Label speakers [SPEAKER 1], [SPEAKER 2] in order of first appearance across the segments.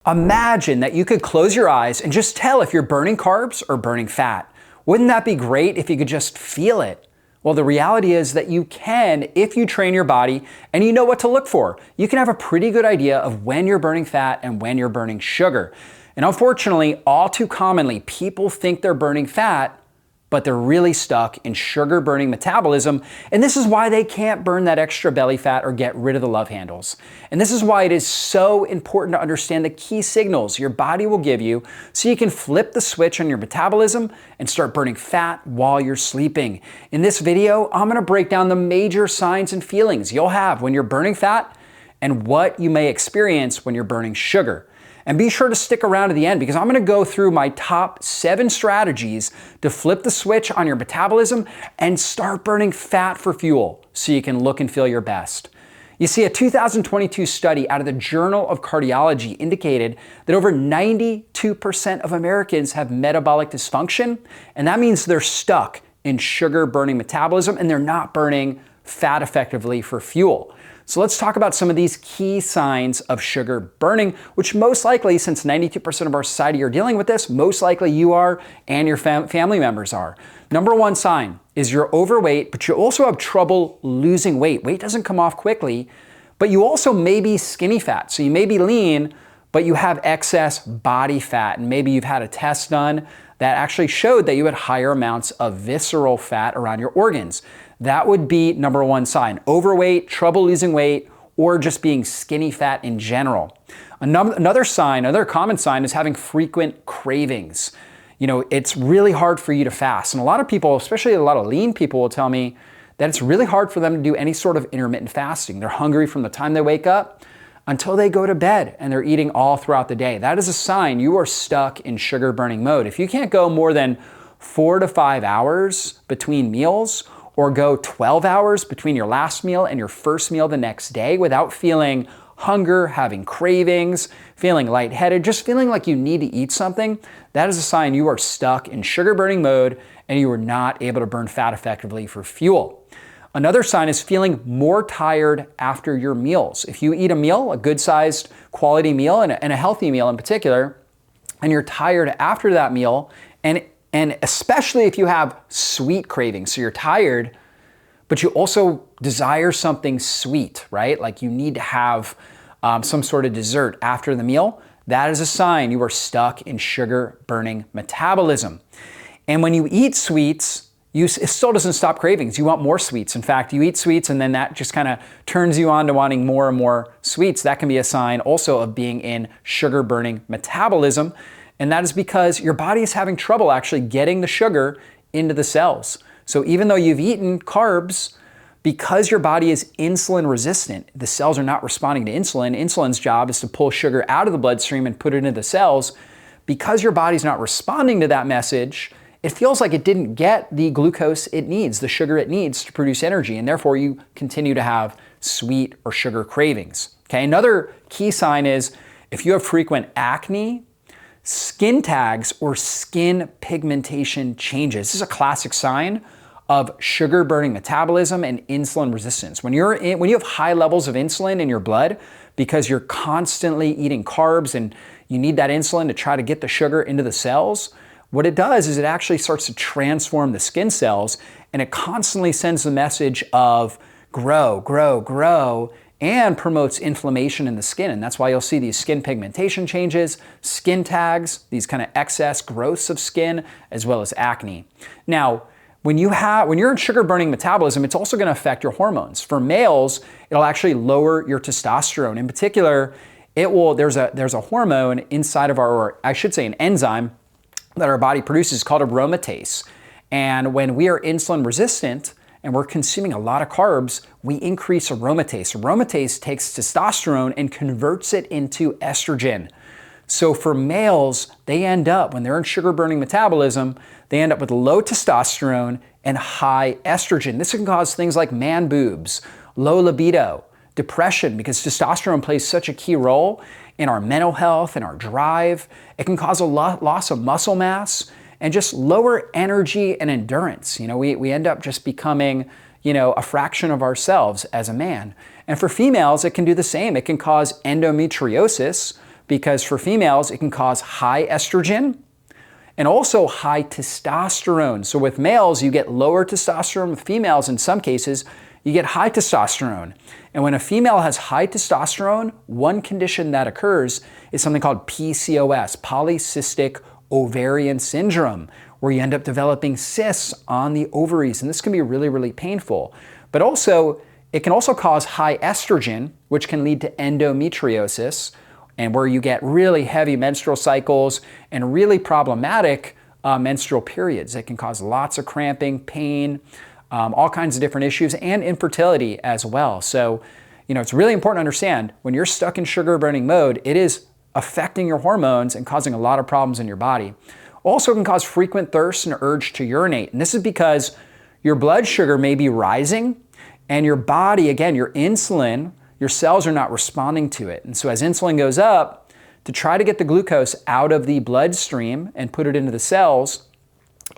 [SPEAKER 1] Imagine that you could close your eyes and just tell if you're burning carbs or burning fat. Wouldn't that be great if you could just feel it? Well, the reality is that you can if you train your body and you know what to look for. You can have a pretty good idea of when you're burning fat and when you're burning sugar. And unfortunately, all too commonly, people think they're burning fat, but they're really stuck in sugar burning metabolism. And this is why they can't burn that extra belly fat or get rid of the love handles. And this is why it is so important to understand the key signals your body will give you so you can flip the switch on your metabolism and start burning fat while you're sleeping. In this video, I'm gonna break down the major signs and feelings you'll have when you're burning fat and what you may experience when you're burning sugar. And be sure to stick around to the end because I'm gonna go through my top 7 strategies to flip the switch on your metabolism and start burning fat for fuel so you can look and feel your best. You see, a 2022 study out of the Journal of Cardiology indicated that over 92% of Americans have metabolic dysfunction, and that means they're stuck in sugar burning metabolism and they're not burning fat effectively for fuel. So let's talk about some of these key signs of sugar burning, which most likely, since 92% of our society are dealing with this, most likely you are and your family members are. Number 1 sign is you're overweight, but you also have trouble losing weight. Weight doesn't come off quickly, but you also may be skinny fat. So you may be lean, but you have excess body fat, and maybe you've had a test done that actually showed that you had higher amounts of visceral fat around your organs. That would be number 1 sign. Overweight, trouble losing weight, or just being skinny fat in general. Another common sign is having frequent cravings. You know, it's really hard for you to fast. And a lot of people, especially a lot of lean people, will tell me that it's really hard for them to do any sort of intermittent fasting. They're hungry from the time they wake up until they go to bed, and they're eating all throughout the day. That is a sign you are stuck in sugar burning mode. If you can't go more than 4 to 5 hours between meals, or go 12 hours between your last meal and your first meal the next day without feeling hunger, having cravings, feeling lightheaded, just feeling like you need to eat something, that is a sign you are stuck in sugar burning mode and you are not able to burn fat effectively for fuel. Another sign is feeling more tired after your meals. If you eat a meal, a good sized quality meal and a healthy meal in particular, and you're tired after that meal, and especially if you have sweet cravings, so you're tired, but you also desire something sweet, right? Like you need to have some sort of dessert after the meal, that is a sign you are stuck in sugar burning metabolism. And when you eat sweets, it still doesn't stop cravings. You want more sweets. In fact, you eat sweets and then that just kind of turns you on to wanting more and more sweets. That can be a sign also of being in sugar burning metabolism. And that is because your body is having trouble actually getting the sugar into the cells. So even though you've eaten carbs, because your body is insulin resistant, the cells are not responding to insulin. Insulin's job is to pull sugar out of the bloodstream and put it into the cells. Because your body's not responding to that message, it feels like it didn't get the glucose it needs, the sugar it needs to produce energy, and therefore you continue to have sweet or sugar cravings. Okay, another key sign is if you have frequent acne, skin tags, or skin pigmentation changes. This is a classic sign of sugar burning metabolism and insulin resistance. When you have high levels of insulin in your blood because you're constantly eating carbs and you need that insulin to try to get the sugar into the cells, what it does is it actually starts to transform the skin cells, and it constantly sends the message of grow, grow, grow, and promotes inflammation in the skin. And that's why you'll see these skin pigmentation changes, skin tags, these kind of excess growths of skin, as well as acne. Now, when you're in sugar burning metabolism, it's also gonna affect your hormones. For males, it'll actually lower your testosterone. In particular, there's a hormone inside of or I should say an enzyme that our body produces called aromatase. And when we are insulin resistant, and we're consuming a lot of carbs, we increase aromatase. Aromatase takes testosterone and converts it into estrogen. So for males, they end up, when they're in sugar burning metabolism, they end up with low testosterone and high estrogen. This can cause things like man boobs, low libido, depression, because testosterone plays such a key role in our mental health and our drive. It can cause a loss of muscle mass and just lower energy and endurance. You know, we end up just becoming, a fraction of ourselves as a man. And for females, it can do the same. It can cause endometriosis because for females, it can cause high estrogen and also high testosterone. So with males, you get lower testosterone. With females, in some cases, you get high testosterone. And when a female has high testosterone, one condition that occurs is something called PCOS, polycystic ovarian syndrome, where you end up developing cysts on the ovaries. And this can be really, really painful. But also, it can also cause high estrogen, which can lead to endometriosis, and where you get really heavy menstrual cycles and really problematic menstrual periods. It can cause lots of cramping, pain, all kinds of different issues, and infertility as well. So, it's really important to understand when you're stuck in sugar burning mode, it is affecting your hormones and causing a lot of problems in your body. Also can cause frequent thirst and urge to urinate. And this is because your blood sugar may be rising and your body, again, your insulin, your cells are not responding to it. And so as insulin goes up, to try to get the glucose out of the bloodstream and put it into the cells,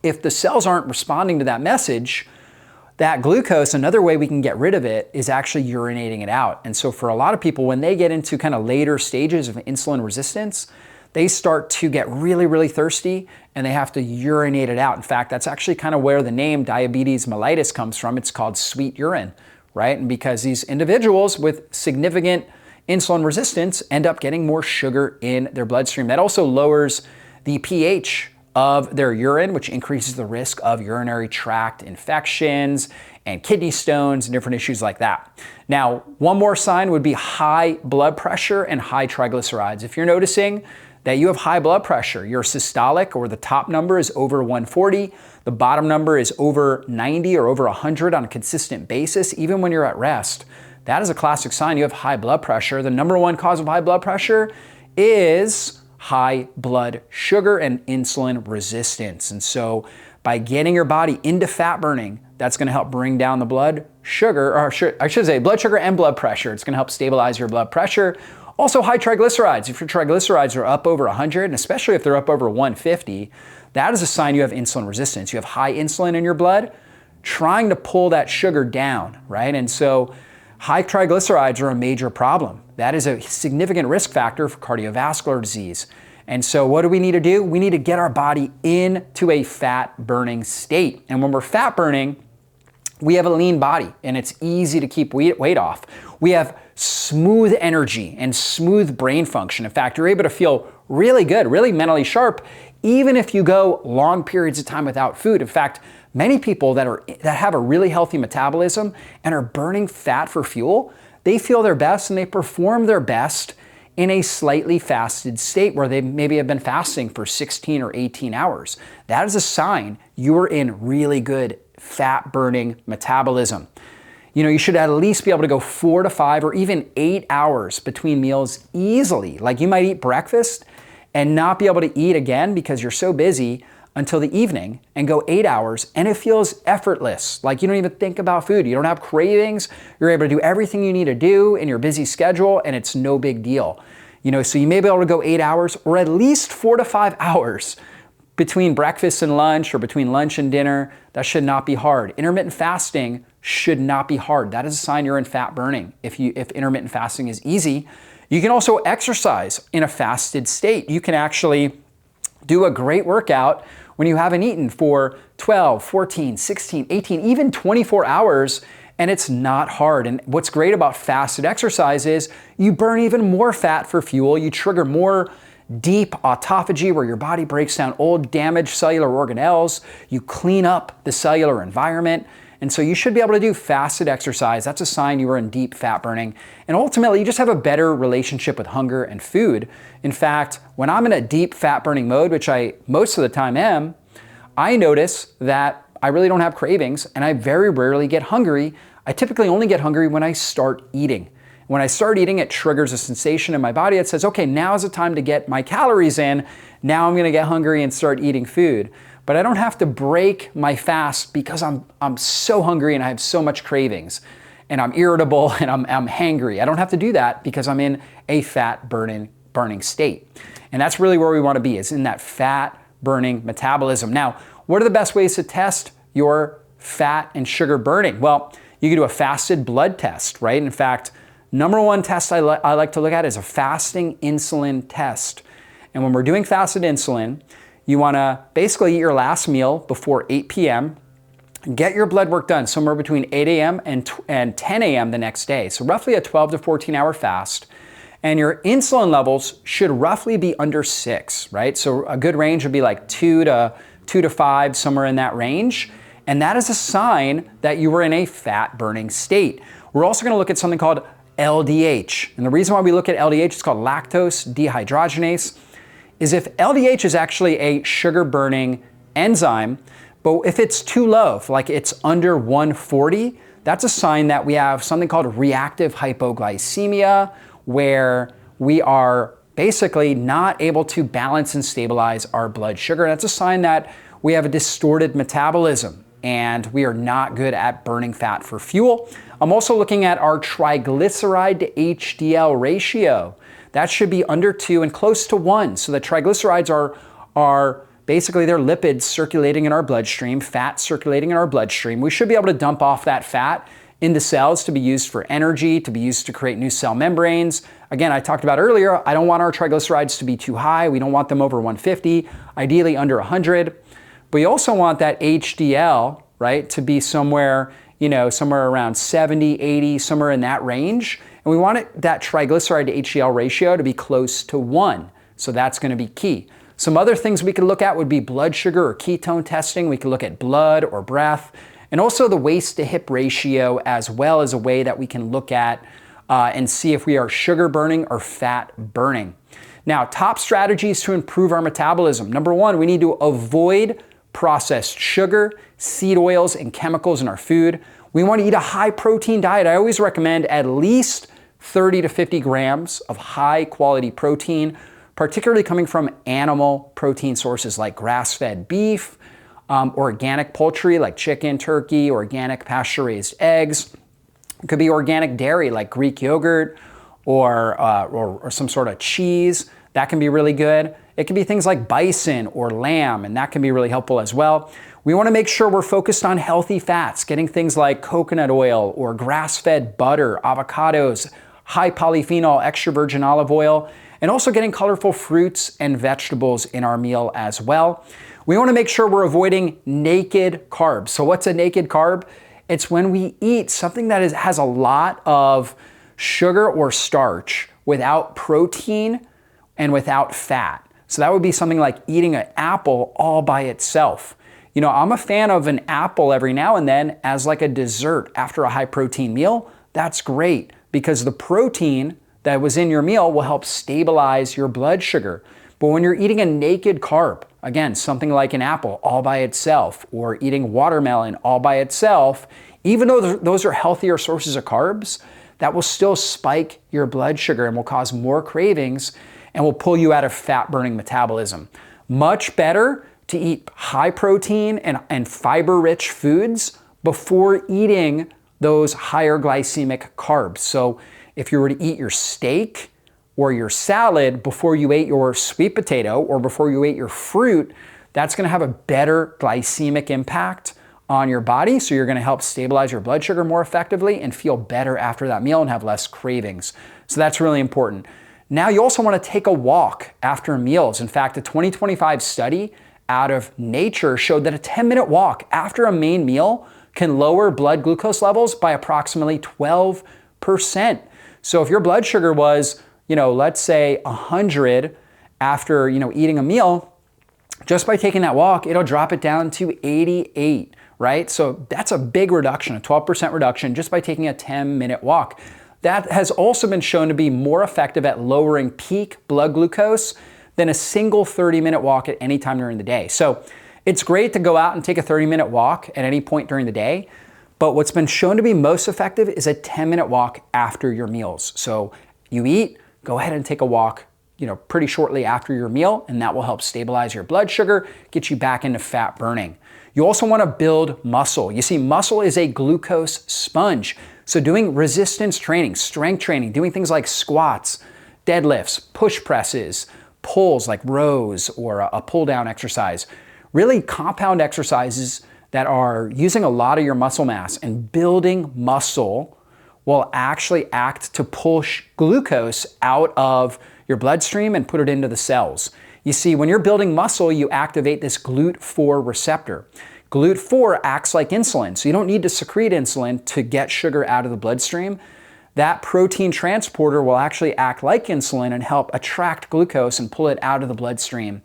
[SPEAKER 1] if the cells aren't responding to that message, that glucose, another way we can get rid of it is actually urinating it out. And so for a lot of people, when they get into kind of later stages of insulin resistance, they start to get really, really thirsty and they have to urinate it out. In fact, that's actually kind of where the name diabetes mellitus comes from. It's called sweet urine, right? And because these individuals with significant insulin resistance end up getting more sugar in their bloodstream. That also lowers the pH of their urine, which increases the risk of urinary tract infections and kidney stones and different issues like that. Now, one more sign would be high blood pressure and high triglycerides. If you're noticing that you have high blood pressure, your systolic, or the top number is over 140, the bottom number is over 90 or over 100 on a consistent basis, even when you're at rest, that is a classic sign you have high blood pressure. The number one cause of high blood pressure is high blood sugar and insulin resistance. And so by getting your body into fat burning, that's going to help bring down the blood sugar, or I should say blood sugar and blood pressure. It's going to help stabilize your blood pressure. Also high triglycerides. If your triglycerides are up over 100, and especially if they're up over 150, that is a sign you have insulin resistance. You have high insulin in your blood, trying to pull that sugar down, right? And so high triglycerides are a major problem. That is a significant risk factor for cardiovascular disease. And so what do we need to do? We need to get our body into a fat burning state. And when we're fat burning, we have a lean body and it's easy to keep weight off. We have smooth energy and smooth brain function. In fact, you're able to feel really good, really mentally sharp, even if you go long periods of time without food. In fact, many people that have a really healthy metabolism and are burning fat for fuel, they feel their best and they perform their best in a slightly fasted state where they maybe have been fasting for 16 or 18 hours. That is a sign you are in really good fat burning metabolism. You should at least be able to go 4 to 5 or even 8 hours between meals easily. Like you might eat breakfast and not be able to eat again because you're so busy until the evening and go 8 hours and it feels effortless. Like you don't even think about food. You don't have cravings. You're able to do everything you need to do in your busy schedule and it's no big deal. So you may be able to go 8 hours or at least 4 to 5 hours between breakfast and lunch or between lunch and dinner. That should not be hard. Intermittent fasting should not be hard. That is a sign you're in fat burning. If intermittent fasting is easy, you can also exercise in a fasted state. You can actually do a great workout when you haven't eaten for 12, 14, 16, 18, even 24 hours, and it's not hard. And what's great about fasted exercise is you burn even more fat for fuel. You trigger more deep autophagy where your body breaks down old damaged cellular organelles. You clean up the cellular environment. And so you should be able to do fasted exercise. That's a sign you are in deep fat burning. And ultimately, you just have a better relationship with hunger and food. In fact, when I'm in a deep fat burning mode, which I most of the time am, I notice that I really don't have cravings and I very rarely get hungry. I typically only get hungry when I start eating. When I start eating, it triggers a sensation in my body that says, okay, now is the time to get my calories in. Now I'm gonna get hungry and start eating food. But I don't have to break my fast because I'm so hungry and I have so much cravings and I'm irritable and I'm hangry. I don't have to do that because I'm in a fat burning state. And that's really where we want to be, is in that fat burning metabolism. Now, what are the best ways to test your fat and sugar burning? Well, you can do a fasted blood test, right? In fact, Number one test I like to look at is a fasting insulin test. And when we're doing fasted insulin, you wanna basically eat your last meal before 8 p.m., get your blood work done somewhere between 8 a.m. and 10 a.m. the next day. So roughly a 12 to 14 hour fast. And your insulin levels should roughly be under 6, right? So a good range would be like 2 to 5, somewhere in that range. And that is a sign that you were in a fat burning state. We're also gonna look at something called LDH. And the reason why we look at LDH, it's called lactose dehydrogenase, is if LDH is actually a sugar burning enzyme, but if it's too low, like it's under 140, that's a sign that we have something called reactive hypoglycemia, where we are basically not able to balance and stabilize our blood sugar. That's a sign that we have a distorted metabolism and we are not good at burning fat for fuel. I'm also looking at our triglyceride to HDL ratio. That should be under 2 and close to 1. So the triglycerides are basically they're lipids circulating in our bloodstream, fat circulating in our bloodstream. We should be able to dump off that fat into cells to be used for energy, to be used to create new cell membranes. Again, I talked about earlier, I don't want our triglycerides to be too high. We don't want them over 150, ideally under 100. But you also want that HDL, right, to be somewhere, somewhere around 70, 80, somewhere in that range. And we want that triglyceride to HDL ratio to be close to 1. So that's going to be key. Some other things we could look at would be blood sugar or ketone testing. We could look at blood or breath, and also the waist to hip ratio as well as a way that we can look at and see if we are sugar burning or fat burning. Now, top strategies to improve our metabolism. Number one, we need to avoid processed sugar, seed oils, and chemicals in our food. We want to eat a high protein diet. I always recommend at least 30 to 50 grams of high quality protein, particularly coming from animal protein sources like grass-fed beef, organic poultry like chicken, turkey, organic pasture-raised eggs. It could be organic dairy like Greek yogurt or some sort of cheese. That can be really good. It can be things like bison or lamb, and that can be really helpful as well. We want to make sure we're focused on healthy fats, getting things like coconut oil or grass-fed butter, avocados, high polyphenol, extra virgin olive oil, and also getting colorful fruits and vegetables in our meal as well. We want to make sure we're avoiding naked carbs. So what's a naked carb? It's when we eat something that has a lot of sugar or starch without protein and without fat. So that would be something like eating an apple all by itself. I'm a fan of an apple every now and then as like a dessert after a high protein meal. That's great because the protein that was in your meal will help stabilize your blood sugar. But when you're eating a naked carb, again, something like an apple all by itself or eating watermelon all by itself, even though those are healthier sources of carbs, that will still spike your blood sugar and will cause more cravings and will pull you out of fat-burning metabolism. Much better to eat high protein and fiber-rich foods before eating those higher glycemic carbs. So if you were to eat your steak or your salad before you ate your sweet potato or before you ate your fruit, that's gonna have a better glycemic impact on your body. So you're gonna help stabilize your blood sugar more effectively and feel better after that meal and have less cravings. So that's really important. Now you also wanna take a walk after meals. In fact, a 2025 study out of Nature showed that a 10-minute walk after a main meal can lower blood glucose levels by approximately 12%. So if your blood sugar was, let's say 100 after, eating a meal, just by taking that walk, it'll drop it down to 88, right? So that's a big reduction, a 12% reduction just by taking a 10-minute walk. That has also been shown to be more effective at lowering peak blood glucose than a single 30-minute walk at any time during the day. So it's great to go out and take a 30-minute walk at any point during the day, but what's been shown to be most effective is a 10-minute walk after your meals. So you eat, go ahead and take a walk, pretty shortly after your meal, and that will help stabilize your blood sugar, get you back into fat burning. You also want to build muscle. You see, muscle is a glucose sponge. So doing resistance training, strength training, doing things like squats, deadlifts, push presses, pulls like rows or a pull down exercise, really compound exercises that are using a lot of your muscle mass and building muscle will actually act to push glucose out of your bloodstream and put it into the cells. You see, when you're building muscle, you activate this GLUT4 receptor. GLUT4 acts like insulin, so you don't need to secrete insulin to get sugar out of the bloodstream. That protein transporter will actually act like insulin and help attract glucose and pull it out of the bloodstream.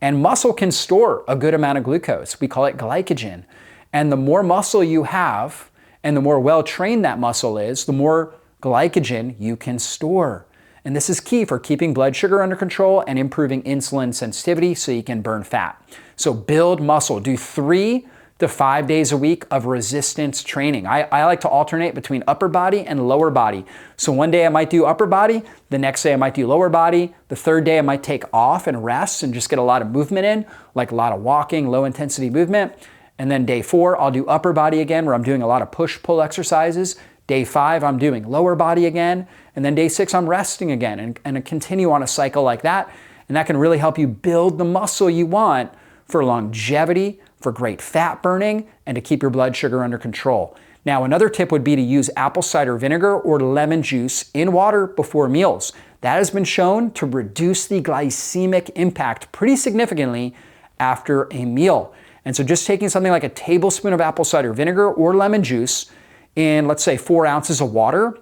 [SPEAKER 1] And muscle can store a good amount of glucose. We call it glycogen. And the more muscle you have, and the more well-trained that muscle is, the more glycogen you can store. And this is key for keeping blood sugar under control and improving insulin sensitivity so you can burn fat. So build muscle. Do 3 to 5 days a week of resistance training. I like to alternate between upper body and lower body. So one day I might do upper body, the next day I might do lower body, the third day I might take off and rest and just get a lot of movement in, like a lot of walking, low intensity movement. And then day 4, I'll do upper body again, where I'm doing a lot of push-pull exercises. Day 5, I'm doing lower body again. And then day 6, I'm resting again, and continue on a cycle like that. And that can really help you build the muscle you want for longevity, for great fat burning, and to keep your blood sugar under control. Now, another tip would be to use apple cider vinegar or lemon juice in water before meals. That has been shown to reduce the glycemic impact pretty significantly after a meal. And so just taking something like a tablespoon of apple cider vinegar or lemon juice in, let's say, 4 ounces of water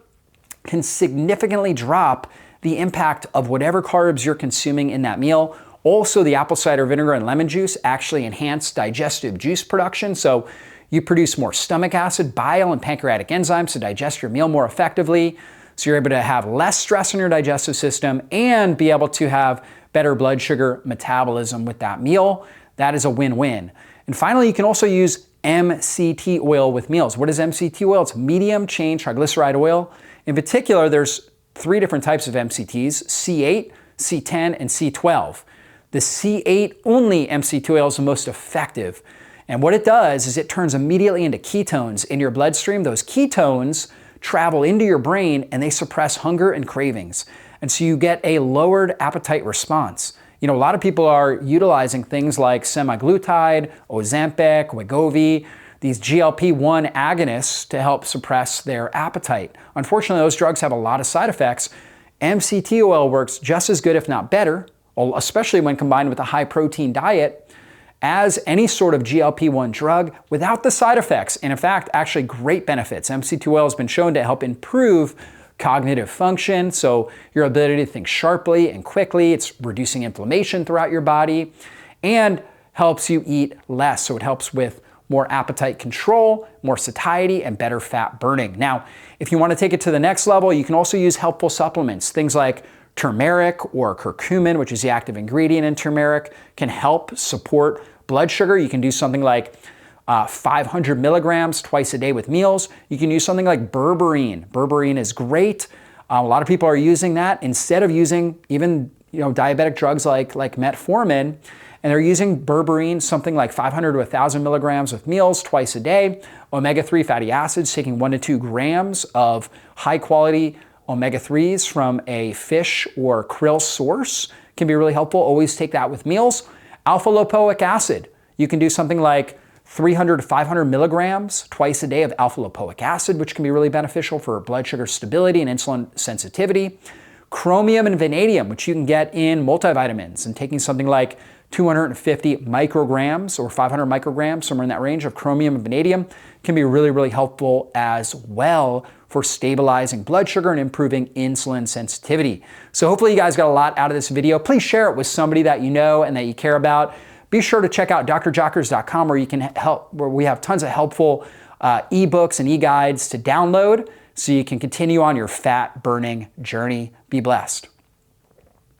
[SPEAKER 1] can significantly drop the impact of whatever carbs you're consuming in that meal. Also, the apple cider vinegar and lemon juice actually enhance digestive juice production. So you produce more stomach acid, bile, and pancreatic enzymes to digest your meal more effectively. So you're able to have less stress in your digestive system and be able to have better blood sugar metabolism with that meal. That is a win-win. And finally, you can also use MCT oil with meals. What is MCT oil? It's medium chain triglyceride oil. In particular, there's 3 different types of MCTs, C8, C10, and C12. The C8 only MCT oil is the most effective. And what it does is it turns immediately into ketones in your bloodstream. Those ketones travel into your brain and they suppress hunger and cravings. And so you get a lowered appetite response. You know, a lot of people are utilizing things like semaglutide, Ozempic, Wegovy, these GLP-1 agonists to help suppress their appetite. Unfortunately, those drugs have a lot of side effects. MCT oil works just as good, if not better, especially when combined with a high-protein diet, as any sort of GLP-1 drug without the side effects. And in fact, actually great benefits. MCT oil has been shown to help improve cognitive function, so your ability to think sharply and quickly. It's reducing inflammation throughout your body and helps you eat less. So it helps with more appetite control, more satiety, and better fat burning. Now, if you want to take it to the next level, you can also use helpful supplements. Things like turmeric or curcumin, which is the active ingredient in turmeric, can help support blood sugar. You can do something like 500 milligrams twice a day with meals. You can use something like berberine. Berberine is great. A lot of people are using that instead of using even diabetic drugs like metformin, and they're using berberine, something like 500 to 1,000 milligrams with meals twice a day. Omega-3 fatty acids, taking 1 to 2 grams of high-quality omega-3s from a fish or krill source can be really helpful. Always take that with meals. Alpha-lipoic acid. You can do something like 300 to 500 milligrams twice a day of alpha-lipoic acid, which can be really beneficial for blood sugar stability and insulin sensitivity. Chromium and vanadium, which you can get in multivitamins, and taking something like 250 micrograms or 500 micrograms, somewhere in that range of chromium and vanadium, can be really, really helpful as well for stabilizing blood sugar and improving insulin sensitivity. So hopefully you guys got a lot out of this video. Please share it with somebody that you know and that you care about. Be sure to check out drjockers.com where we have tons of helpful ebooks and e-guides to download so you can continue on your fat burning journey. Be blessed.